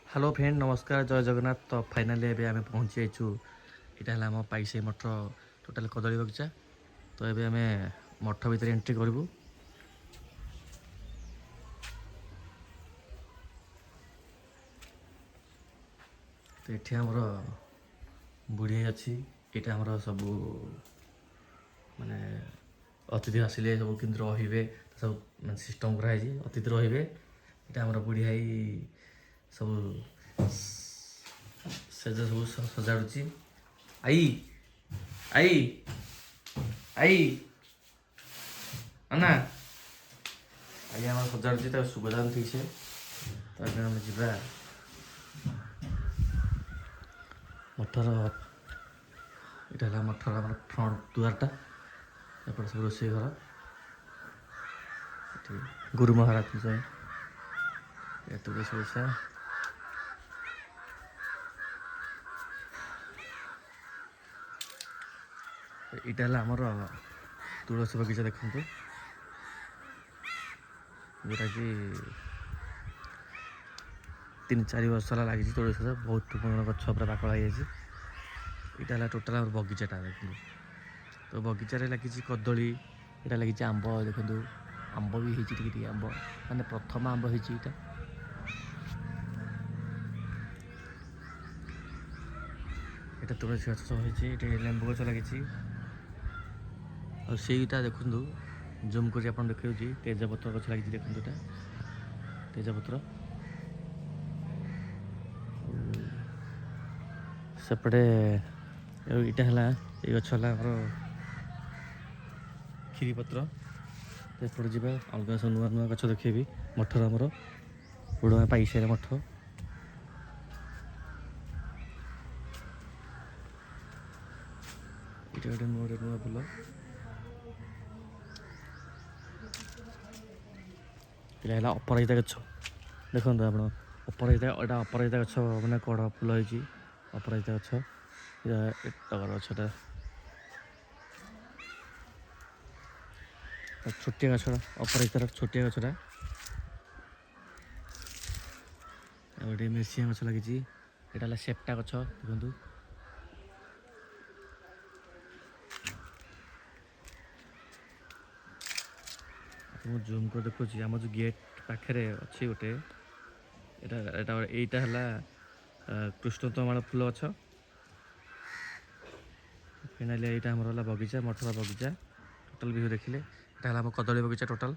Hello friend नमस्कार जय जगन्नाथ। तो फाइनाली एबे आमे पहुँची जाइछु। इटा हला हम पाइसे मठ टोटाल कदली बगीचा। तो एबे आमे मठ भीतर एंट्री करबू। तो एठी हमर बुढ़ी अछि। एटा हमर सब माने अतिथि आसिले सब केन्द्र रहिबे सब माने सिस्टम करा है। अतिथि रहिबे एटा हमर बुढ़ी आई सब सेज सब सजाडुची। आई आई आई अन्ना आई हम सजाडुची त सुबदान ठीक से। तो आगे हम जिबा मठर एटा हला मठर हमर फ्रंट दुआरटा। एपट सब रोषेई घर गुरु महाराज पूजा ये तुलसी ओषा इटा हला हमर तुलसी बगीचा देखंतु जोटा कि 3-4 वर्ष है लगी तुलसी गछ बहुत गछ पूरा पाकल हो जाए। इटा हला टोटाल हमर बगीचाटा देखंतु। तो बगीचा रे लगी कदली इटा लगी आंब देखंतु आंब भी होती टिके आंब माने प्रथम आंब होती इटा। इटा तुलसी गछ सब होती इटा लेंबू गछ लगी और सेटा देखंतु जूम कर आपन देखौची तेजपत्र गछ लगी देखंतु। इटा तेजपत्र सेपटे इटा हला ये गछ हला हमर खीरी पत्र। तो एपटे जावा अलग सब नुआ नुआ गछ देखेबी मठर हमर पुड़ा पाइसे मठ। इटा गोटे नुआ फुल इटा अपराजिता गछ देखो आप अपराजिता एटा अपराजिता गछ मैंने कड़ फुल होती अपराजिता गछ टगर गछटा छोटिया गछटा अपराजितार छोटिया गछटा गोटे मिर्सिया गछ लगी एटा सेप्टा गछ देखो। मुझे जूम कर देखुची आम जो गेट पाखे अच्छी गोटे एटा हला कृष्णतमाल फूल गछ। फाइनाली यहाँ आम बगीचा मठर बगीचा टोटाल भी देखिले एटा हला कदली बगीचा टोटाल।